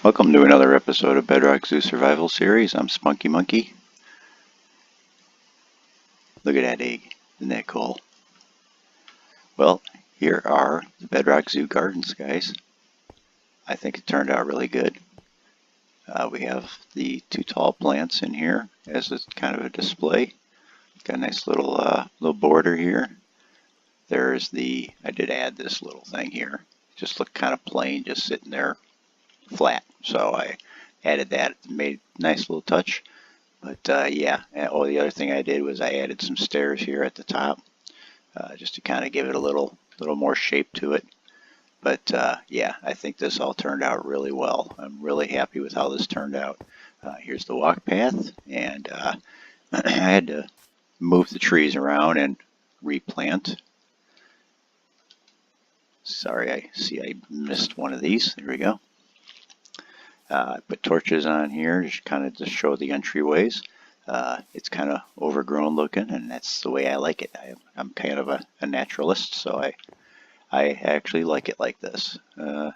Welcome to another episode of Bedrock Zoo Survival Series. I'm SpunkieMunkie. Look at that egg. Isn't that cool? Well, here are the Bedrock Zoo Gardens, guys. I think it turned out really good. We have the two tall plants in here as a kind of a display. Got a nice little border here. There's I did add this little thing here. Just looked kind of plain, just sitting there flat. So I added that, made a nice little touch. But yeah, the other thing I did was I added some stairs here at the top, just to kind of give it a little more shape to it. But yeah, I think this all turned out really well. I'm really happy with how this turned out. Here's the walk path, and I had to move the trees around and replant. Sorry, I see I missed one of these. There we go. Put torches on here just kind of to show the entryways. It's kind of overgrown looking, and that's the way I like it. I'm kind of a naturalist, so I actually like it like this. That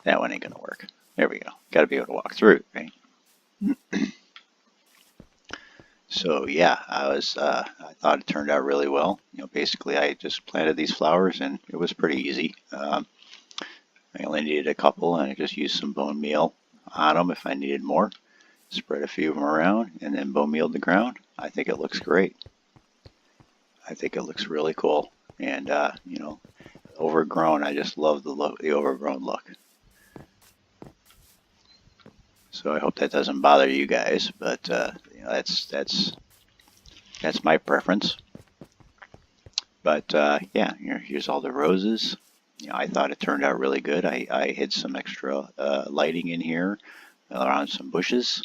one ain't gonna work. There we go. Got to be able to walk through it, right? So yeah, I thought it turned out really well. Basically I just planted these flowers, and it was pretty easy. I only needed a couple, and I just used some bone meal on them if I needed more. Spread a few of them around, and then bone mealed the ground. I think it looks great. I think it looks really cool. And, overgrown, I just love the overgrown look. So I hope that doesn't bother you guys, but that's my preference. But yeah, here's all the roses. I thought it turned out really good. I hid some extra lighting in here around some bushes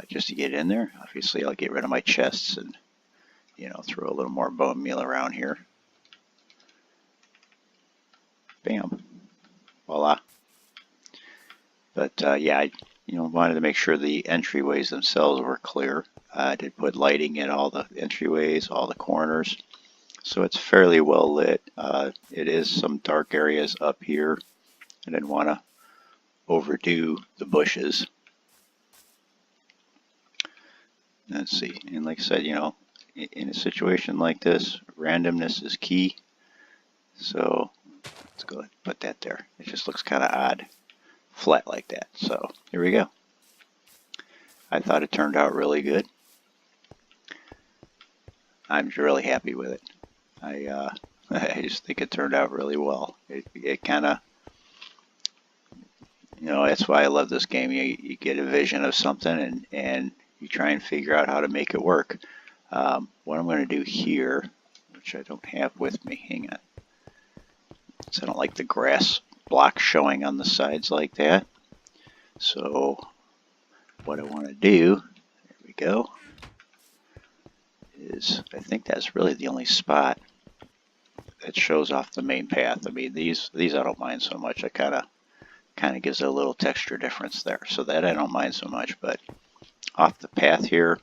just to get in there. Obviously, I'll get rid of my chests and throw a little more bone meal around here. Bam, voila. But yeah, I wanted to make sure the entryways themselves were clear. I did put lighting in all the entryways, all the corners. So it's fairly well lit. It is some dark areas up here. I didn't want to overdo the bushes. Let's see, and like I said, in a situation like this, randomness is key. So let's go ahead and put that there. It just looks kind of odd, flat like that. So here we go. I thought it turned out really good. I'm really happy with it. I just think it turned out really well. It kind of, that's why I love this game. You get a vision of something, and you try and figure out how to make it work. What I'm going to do here, which I don't have with me, hang on. So I don't like the grass block showing on the sides like that. So what I want to do, there we go, is I think that's really the only spot that shows off the main path. I mean, these I don't mind so much. It kind of gives it a little texture difference there, so that I don't mind so much. But off the path here,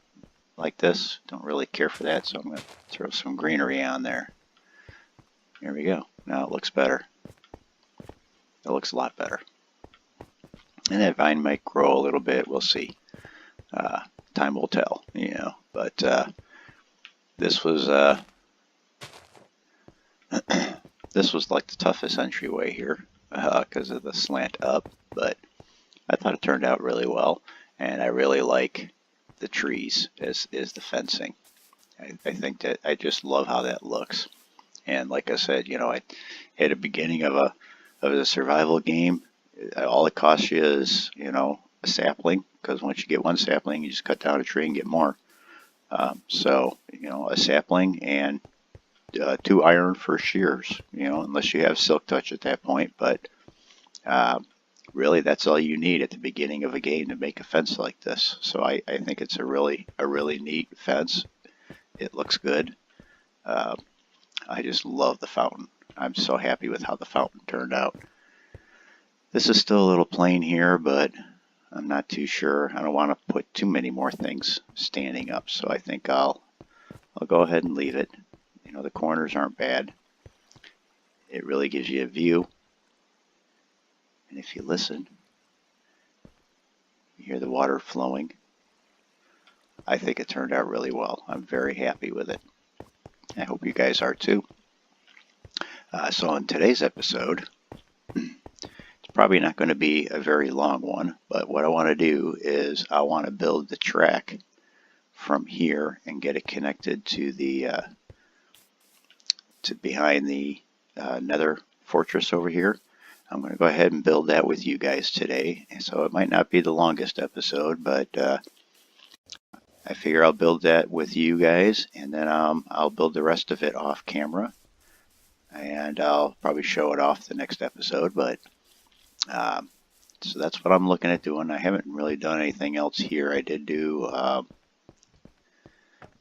like this, don't really care for that. So I'm going to throw some greenery on there. There we go. Now it looks better. It looks a lot better. And that vine might grow a little bit. We'll see. Time will tell, But this was this was like the toughest entryway here because of the slant up, but I thought it turned out really well, and I really like the trees as the fencing. I think that I just love how that looks. And like I said, at the beginning of a survival game, all it costs you is a sapling, because once you get one sapling, you just cut down a tree and get more. So a sapling and 2 iron for shears, unless you have silk touch at that point. But really, that's all you need at the beginning of a game to make a fence like this. So I think it's a really neat fence. It looks good. I just love the fountain. I'm so happy with how the fountain turned out. This is still a little plain here, but I'm not too sure. I don't want to put too many more things standing up, so I think I'll go ahead and leave it. The corners aren't bad. It really gives you a view. And if you listen, you hear the water flowing. I think it turned out really well. I'm very happy with it. I hope you guys are too. So in today's episode, it's probably not going to be a very long one, but what I want to do is I want to build the track from here and get it connected to the to behind the nether fortress over here. I'm going to go ahead and build that with you guys today. So it might not be the longest episode, but I figure I'll build that with you guys, and then I'll build the rest of it off camera, and I'll probably show it off the next episode. But so that's what I'm looking at doing. I haven't really done anything else here. I did do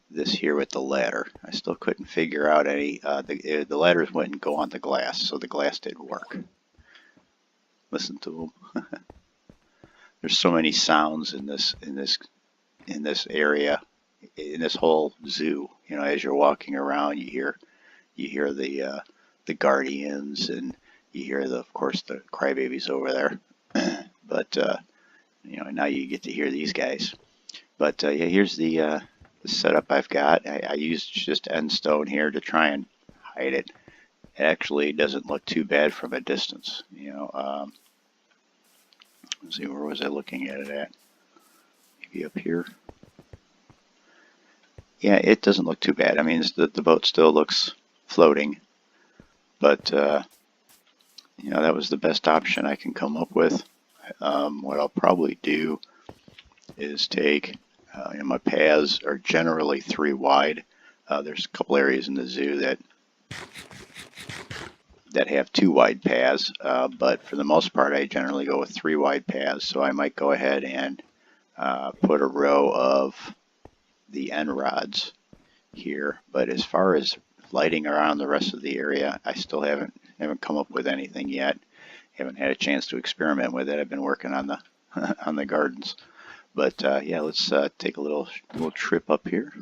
this here with the ladder. I still couldn't figure out any. The ladders wouldn't go on the glass, so the glass didn't work. Listen to them. There's so many sounds in this area, in this whole zoo. You know, as you're walking around, you hear the guardians, and you hear of course the crybabies over there. But you know, now you get to hear these guys. But yeah, here's the setup I've got. I used just end stone here to try and hide it. It actually doesn't look too bad from a distance. You know, let's see, where was I looking at it at? Maybe up here. Yeah, it doesn't look too bad. I mean, the boat still looks floating, but you know, that was the best option I can come up with. What I'll probably do is take, you know, my paths are generally 3 wide. There's a couple areas in the zoo that have 2 wide paths, but for the most part I generally go with 3 wide paths. So I might go ahead and put a row of the end rods here. But as far as lighting around the rest of the area, I still haven't come up with anything yet. Haven't had a chance to experiment with it. I've been working on the on the gardens. But yeah, let's take a little trip up here.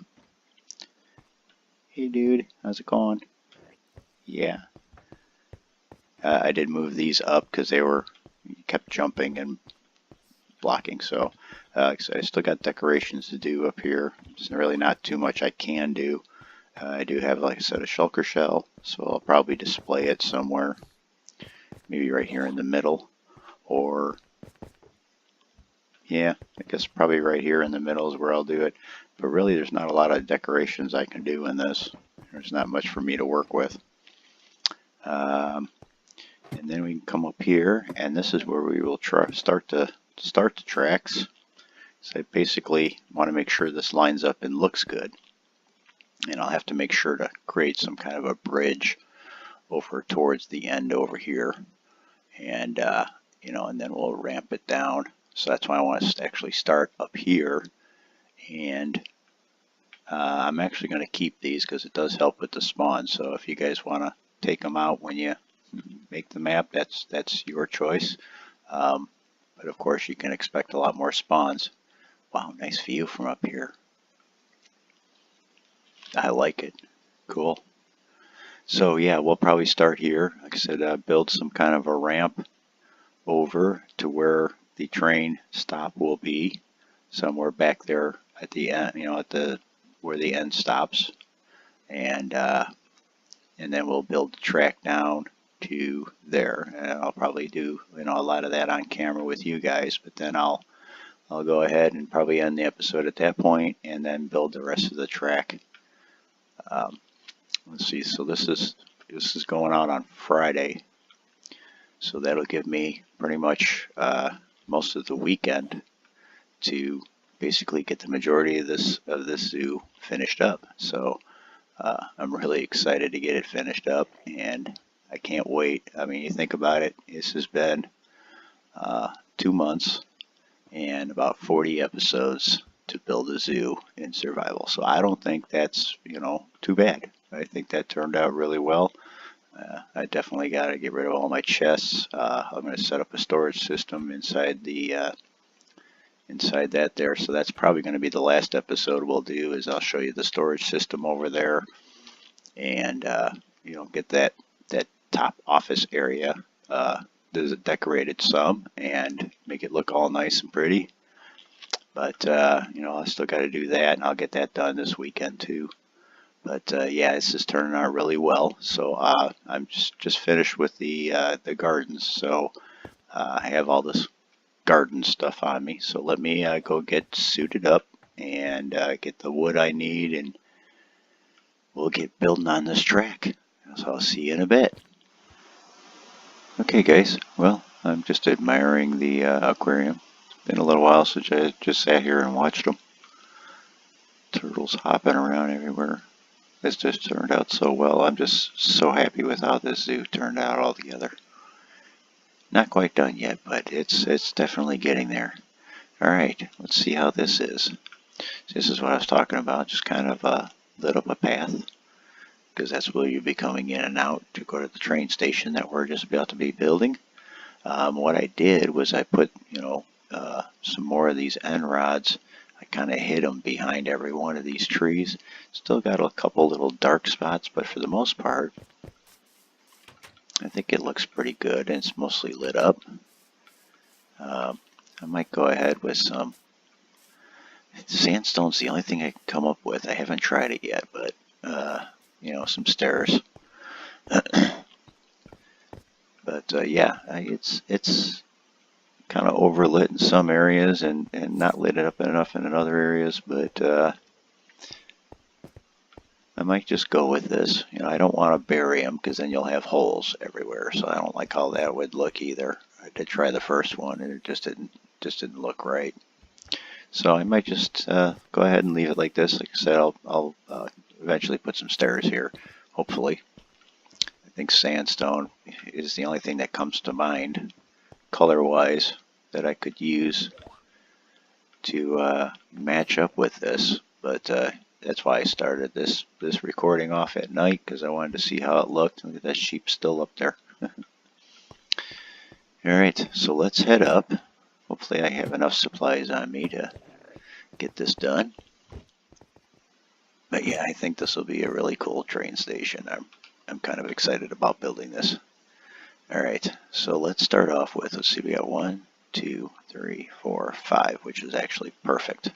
Hey dude, how's it going? Yeah. I did move these up because they kept jumping and blocking. So I still got decorations to do up here. There's really not too much I can do. I do have, like I said, a shulker shell, so I'll probably display it somewhere, maybe right here in the middle, or yeah, I guess probably right here in the middle is where I'll do it. But really, there's not a lot of decorations I can do in this. There's not much for me to work with. And then we can come up here, and this is where we will start the tracks. So I basically want to make sure this lines up and looks good. And I'll have to make sure to create some kind of a bridge over towards the end over here. And, you know, and then we'll ramp it down. So that's why I want to actually start up here. And I'm actually going to keep these because it does help with the spawn. So if you guys want to take them out when you make the map, that's your choice. But of course you can expect a lot more spawns. Wow, nice view from up here. I like it. Cool. So yeah, we'll probably start here. Like I said, build some kind of a ramp over to where the train stop will be, somewhere back there at the end, you know, at where the end stops, and then we'll build the track down to there. And I'll probably do, you know, a lot of that on camera with you guys, but then I'll go ahead and probably end the episode at that point, and then build the rest of the track. Let's see. So this is going out on Friday, so that'll give me pretty much most of the weekend to basically get the majority of this zoo finished up. So I'm really excited to get it finished up, and I can't wait. I mean, you think about it, this has been 2 months and about 40 episodes to build a zoo in survival. So I don't think that's, you know, too bad. I think that turned out really well. I definitely got to get rid of all my chests. I'm going to set up a storage system inside that there. So that's probably going to be the last episode we'll do, is I'll show you the storage system over there, and you know, get that top office area decorate it some and make it look all nice and pretty. But you know, I still got to do that, and I'll get that done this weekend too. But yeah, this is turning out really well. So I'm just finished with the gardens. So I have all this garden stuff on me. So let me go get suited up and get the wood I need, and we'll get building on this track. So I'll see you in a bit. Okay, guys. Well, I'm just admiring the aquarium. It's been a little while since I just sat here and watched them. Turtles hopping around everywhere. This just turned out so well. I'm just so happy with how this zoo turned out altogether. Not quite done yet, but it's definitely getting there. Alright, let's see how this is. This is what I was talking about, just kind of lit up a path, because that's where you'll be coming in and out to go to the train station that we're just about to be building. What I did was I put, you know, some more of these end rods. I kind of hid them behind every one of these trees. Still got a couple little dark spots, but for the most part, I think it looks pretty good, and it's mostly lit up. I might go ahead with some sandstone's the only thing I can come up with. I haven't tried it yet, but you know, some stairs. But yeah, it's kind of overlit in some areas and not lit up enough in other areas, but I might just go with this. You know, I don't want to bury them because then you'll have holes everywhere, so I don't like how that would look either. I did try the first one and it just didn't look right. So I might just go ahead and leave it like this. Like I said, I'll eventually put some stairs here, hopefully. I think sandstone is the only thing that comes to mind color-wise that I could use to match up with this, but that's why I started this recording off at night, because I wanted to see how it looked. Look at that sheep still up there. Alright, so let's head up. Hopefully I have enough supplies on me to get this done. But yeah, I think this will be a really cool train station. I'm kind of excited about building this. Alright, so let's start off with, let's see, we got 1, 2, 3, 4, 5, which is actually perfect,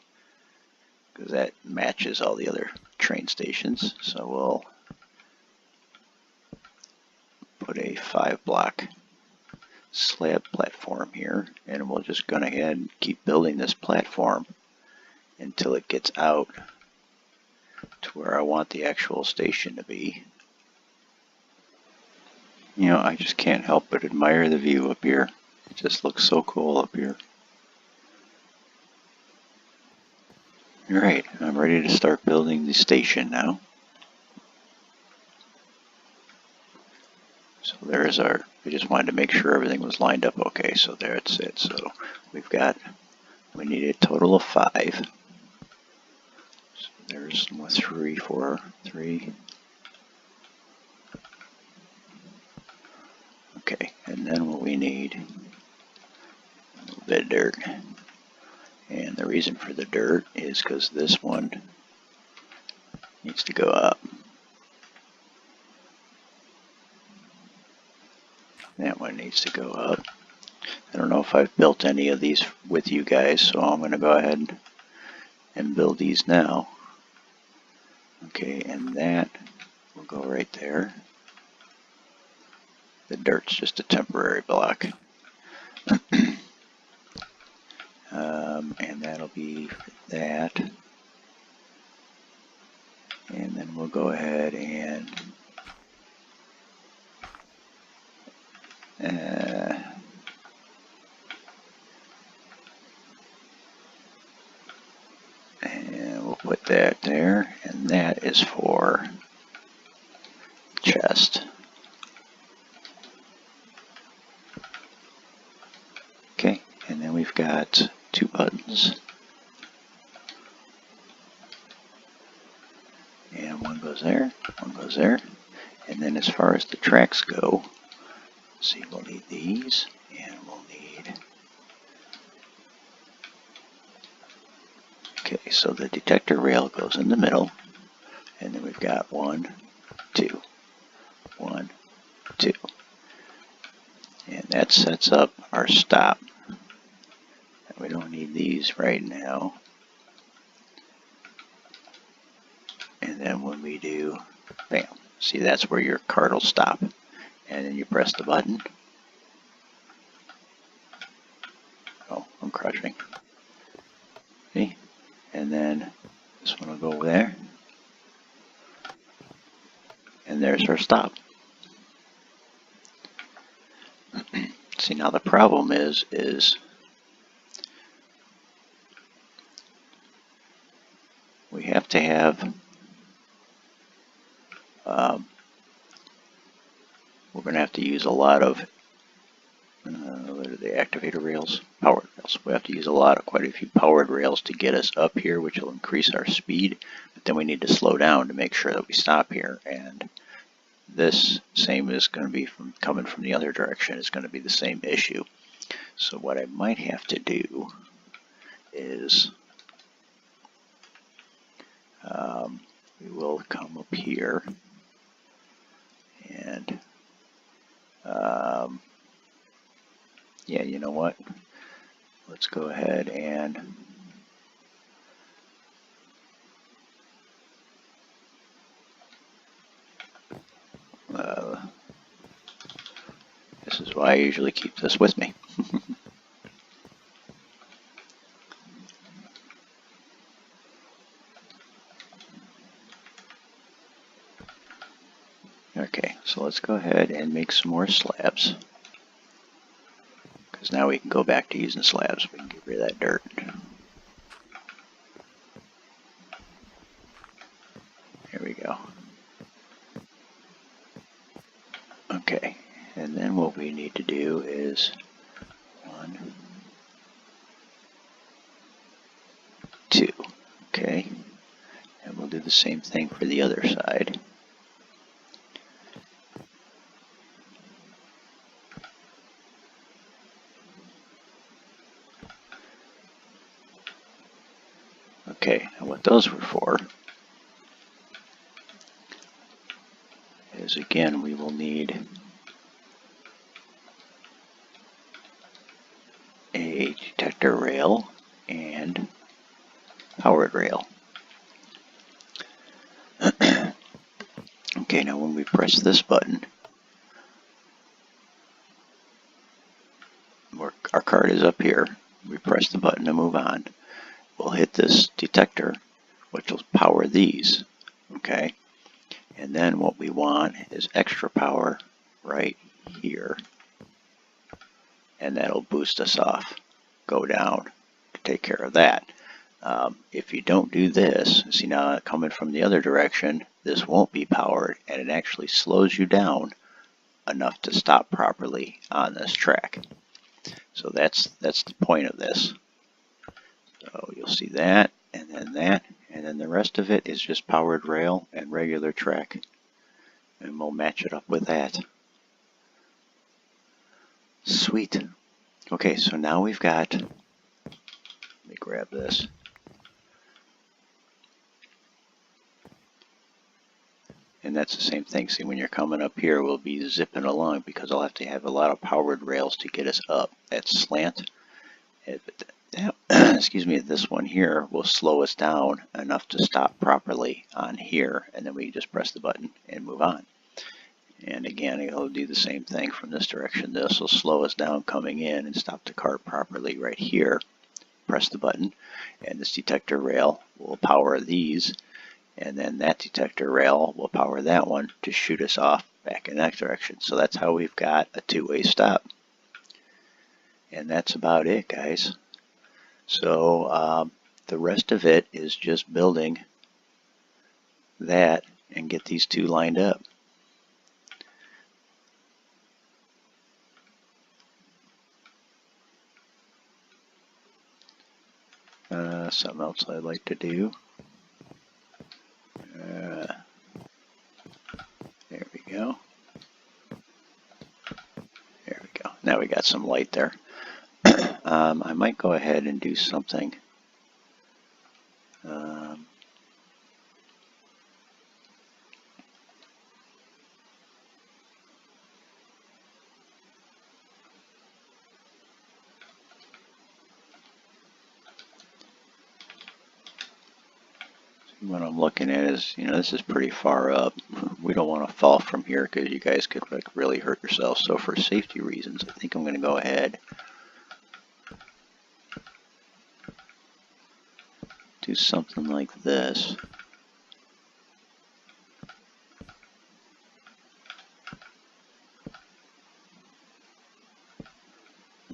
because that matches all the other train stations. So we'll put a 5-block slab platform here, and we'll just go ahead and keep building this platform until it gets out to where I want the actual station to be. You know, I just can't help but admire the view up here. It just looks so cool up here. Alright, I'm ready to start building the station now. So there's our, we just wanted to make sure everything was lined up okay, so that's it. So we need a total of 5. So there's 3, 4, 3. Okay, and then what we need, a little bit of dirt. And the reason for the dirt is because this one needs to go up. That one needs to go up. I don't know if I've built any of these with you guys, so I'm going to go ahead and build these now. Okay, and that will go right there. The dirt's just a temporary block. And that'll be that. And then we'll go ahead and we'll put that there, and that is for chest. Okay, and then we've got 2 buttons. And one goes there, one goes there. And then as far as the tracks go, let's see, we'll need these, and we'll need... Okay, so the detector rail goes in the middle, and then we've got 1, 2, 1, 2. And that sets up our stop. We don't need these right now. And then when we do, bam, see, that's where your cart will stop. And then you press the button. Oh, I'm crushing. See? And then this one will go there. And there's our stop. See, now the problem is we have to have, we're going to have to use a lot of, what are the activator rails? Powered rails. We have to use quite a few powered rails to get us up here, which will increase our speed. But then we need to slow down to make sure that we stop here. And this same is going to be coming from the other direction. It's going to be the same issue. So what I might have to do is we will come up here and yeah, you know what? Let's go ahead and this is why I usually keep this with me. Okay, so let's go ahead and make some more slabs. Because now we can go back to using slabs. We can get rid of that dirt. There we go. Okay, and then what we need to do is 1, 2. Okay, and we'll do the same thing for the other side. Okay, and what those were for is, again, we will need a detector rail and powered rail. Okay, now when we press this button, our cart is up here. We press the button to move on. We'll hit this detector, which will power these. Okay, and then what we want is extra power right here, and that'll boost us off. Go down to take care of that. If you don't do this, see, now coming from the other direction, this won't be powered, and it actually slows you down enough to stop properly on this track. So that's the point of this. So you'll see that, and then the rest of it is just powered rail and regular track, and we'll match it up with that. Sweet. Okay, so now we've got, let me grab this. And that's the same thing. See, when you're coming up here, we'll be zipping along because I'll have to have a lot of powered rails to get us up. That slant, excuse me, this one here will slow us down enough to stop properly on here, and then we just press the button and move on. And again, it'll do the same thing from this direction. This will slow us down coming in and stop the cart properly right here. Press the button, and this detector rail will power these, and then that detector rail will power that one to shoot us off back in that direction. So that's how we've got a two-way stop. And that's about it, guys. So the rest of it is just building that and get these two lined up. Something else I'd like to do. There we go. There we go. Now we got some light there. I might go ahead and do something. what I'm looking at is, this is pretty far up. We don't want to fall from here because you guys could like really hurt yourselves. So for safety reasons, I think I'm going to go ahead, do something like this.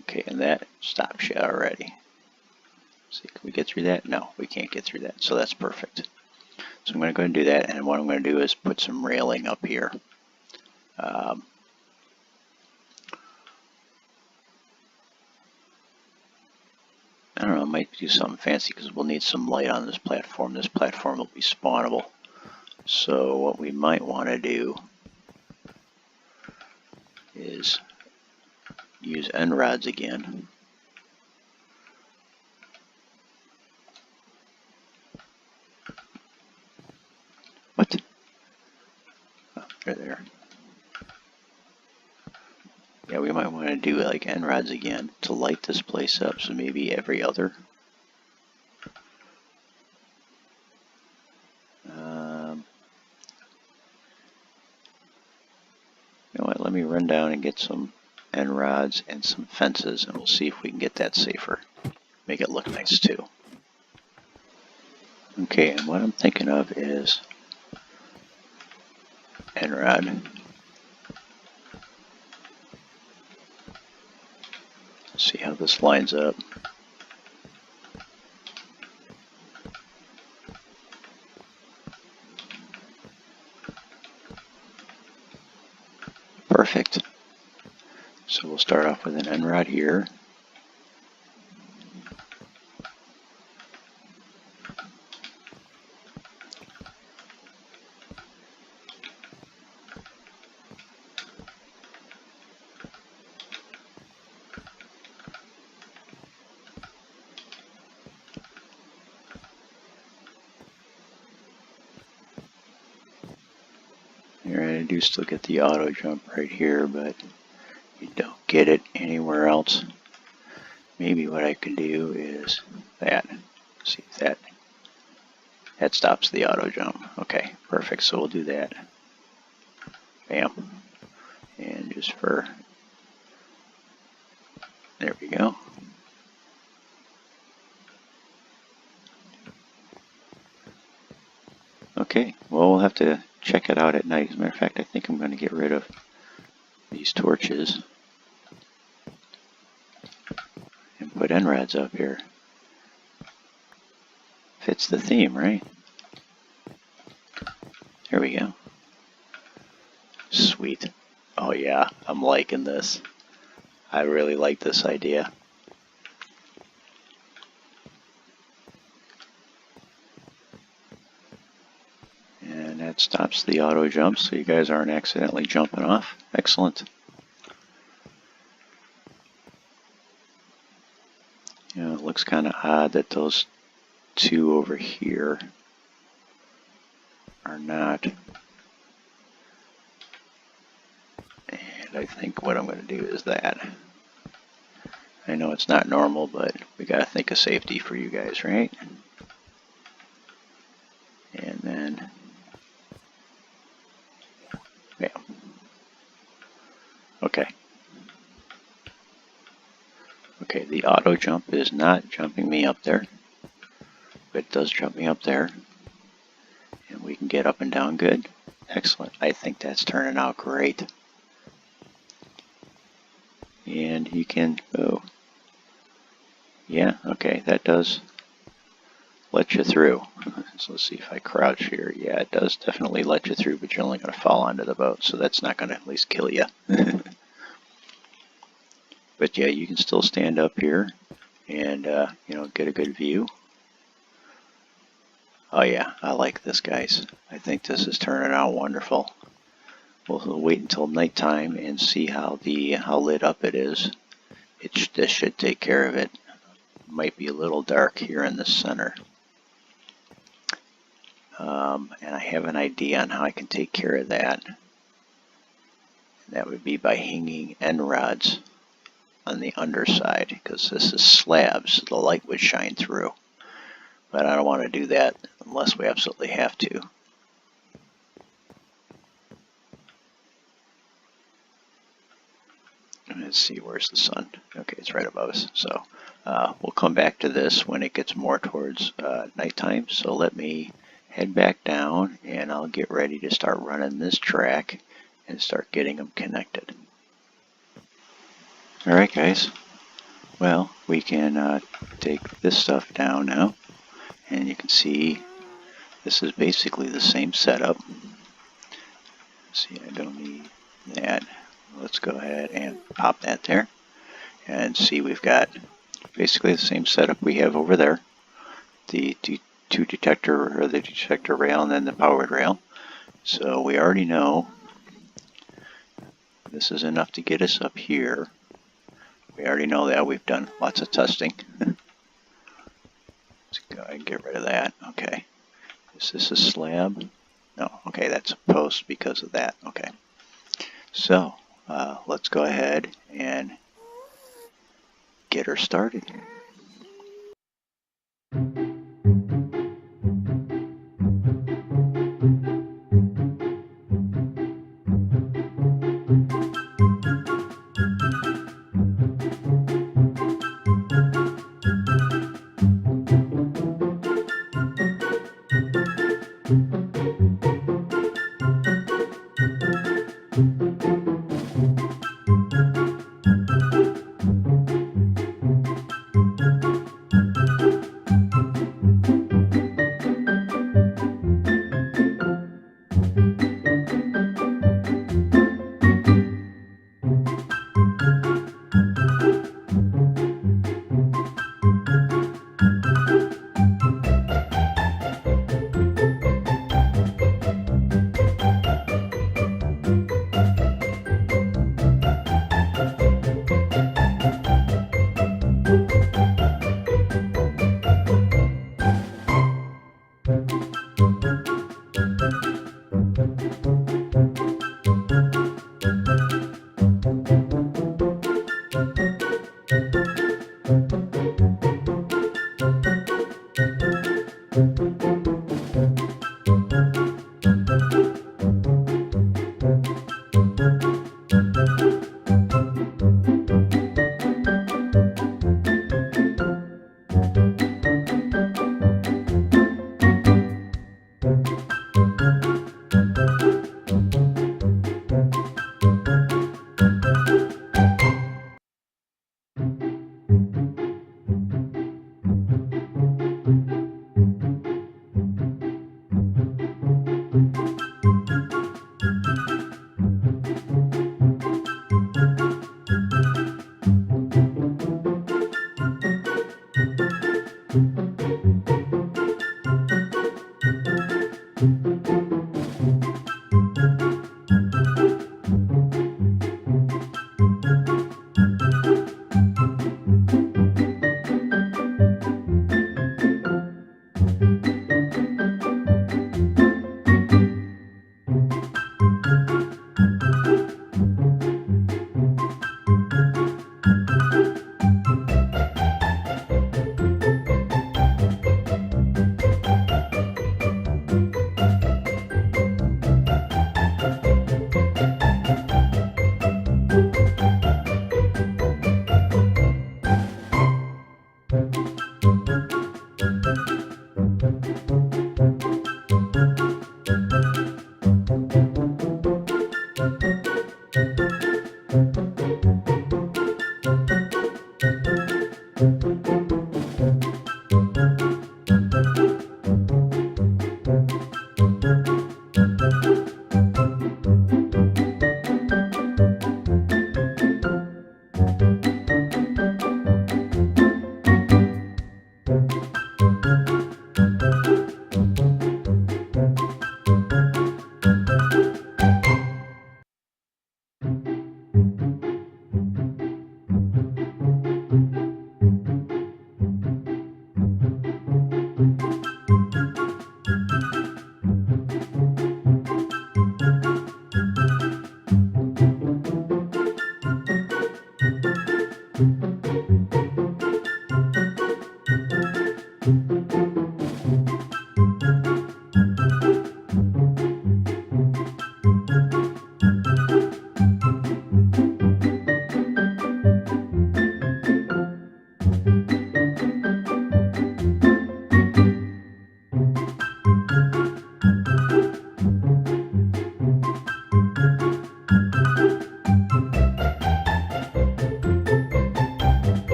Okay, and that stops you already. See, can we get through that? No, we can't get through that. So that's perfect. So I'm going to go and do that, and what I'm going to do is put some railing up here. I don't know, I might do something fancy because we'll need some light on this platform. This platform will be spawnable. So what we might want to do is use end rods again. What? Oh, they're there. Yeah, we might want to do like end rods again to light this place up. So maybe every other. You know what? Let me run down and get some end rods and some fences, and we'll see if we can get that safer. Make it look nice too. Okay, and what I'm thinking of is end rod. See how this lines up. Perfect. So we'll start off with an end rod here. Alright, I do still get the auto jump right here, but you don't get it anywhere else. Maybe what I could do is that. See if that stops the auto jump. Okay, perfect. So we'll do that. Bam. And just for, there we go. Okay, well, we'll have to check it out at night. As a matter of fact, I think I'm going to get rid of these torches and put end rods up here. Fits the theme, right? There we go. Sweet. Oh yeah, I'm liking this. I really like this idea. And that stops the auto jump so you guys aren't accidentally jumping off. Excellent. You know, it looks kind of odd that those two over here are not. And I think what I'm going to do is that. I know it's not normal, but we got to think of safety for you guys, right? And then, bam. Okay. Okay, the auto jump is not jumping me up there, but it does jump me up there. And we can get up and down good. Excellent. I think that's turning out great. And you can go. Yeah, okay, that does let you through. So let's see if I crouch here. Yeah, it does definitely let you through, but you're only going to fall onto the boat, so that's not going to at least kill you. But yeah, you can still stand up here and get a good view. Oh yeah, I like this, guys. I think this is turning out wonderful. We'll wait until nighttime and see how lit up it is. This should take care of it. Might be a little dark here in the center. And I have an idea on how I can take care of that. That would be by hanging end rods on the underside, because this is slabs, so the light would shine through. but I don't want to do that unless we absolutely have to. Let's see, where's the sun? Okay, it's right above us. So we'll come back to this when it gets more towards nighttime. So let me head back down and I'll get ready to start running this track and start getting them connected. Alright guys, well, we can take this stuff down now, and you can see this is basically the same setup. See, I don't need that. Let's go ahead and pop that there, and see we've got basically the same setup we have over there. The two detector, or the detector rail, and then the powered rail. So we already know this is enough to get us up here. We already know that. We've done lots of testing. Let's go ahead and get rid of that. Okay. Is this a slab? No. Okay, that's a post because of that. Okay. So let's go ahead and get her started.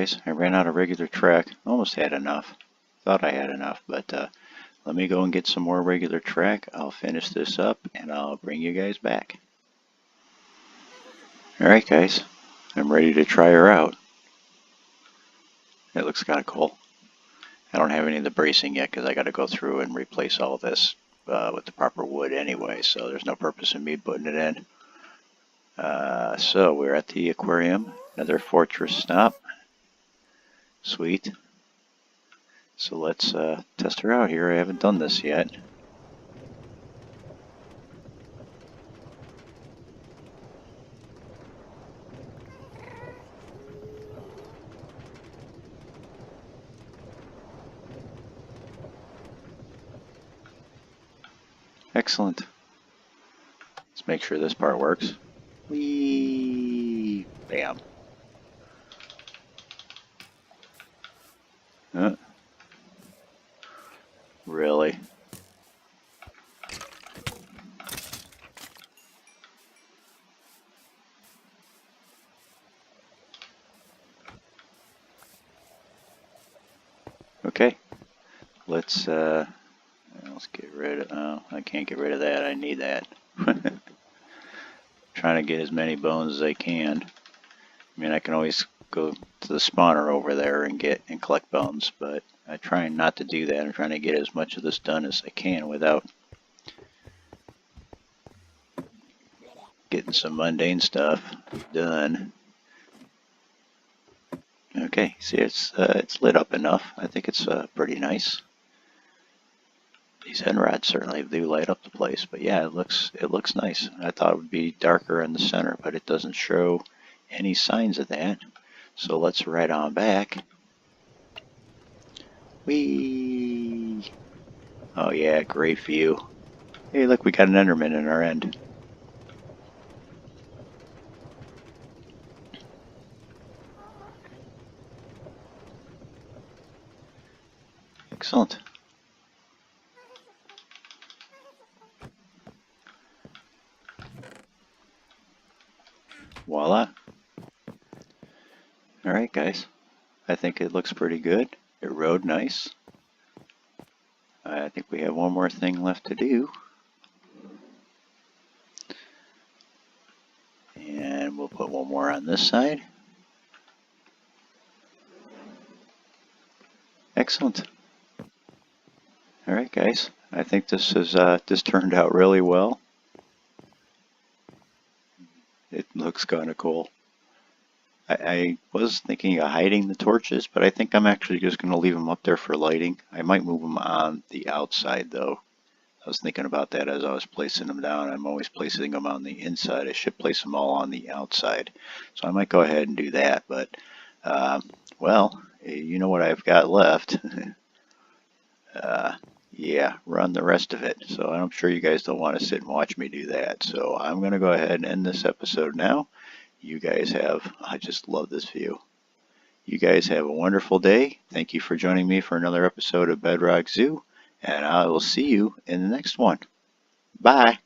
guys, I ran out of regular track. Almost had enough. Thought I had enough, but let me go and get some more regular track. I'll finish this up and I'll bring you guys back. Alright guys, I'm ready to try her out. It looks kind of cool. I don't have any of the bracing yet because I got to go through and replace all of this with the proper wood anyway, so there's no purpose in me putting it in. So we're at the aquarium, another fortress stop. Sweet. So let's test her out here. I haven't done this yet. Excellent. Let's make sure this part works. Whee! Bam. Really? Okay. Let's get rid of, oh, I can't get rid of that. I need that. Trying to get as many bones as I can. I mean, I can always go to the spawner over there and collect bones, but I'm trying not to do that. I'm trying to get as much of this done as I can without getting some mundane stuff done. Okay, see, it's lit up enough. I think it's pretty nice. These end rods certainly do light up the place, but yeah, it looks nice. I thought it would be darker in the center, but it doesn't show any signs of that. So let's ride on back. Whee! Oh yeah, great view. Hey, look, we got an Enderman in our end. Excellent. Voila. Alright guys, I think it looks pretty good. It rode nice. I think we have one more thing left to do. And we'll put one more on this side. Excellent. Alright guys, I think this turned out really well. It looks kind of cool. I was thinking of hiding the torches, but I think I'm actually just going to leave them up there for lighting. I might move them on the outside though. I was thinking about that as I was placing them down. I'm always placing them on the inside. I should place them all on the outside. So I might go ahead and do that, but well, you know what I've got left. Yeah, run the rest of it. So I'm sure you guys don't want to sit and watch me do that. So I'm going to go ahead and end this episode now. You guys have, I just love this view. You guys have a wonderful day. Thank you for joining me for another episode of Bedrock Zoo, and I will see you in the next one. Bye.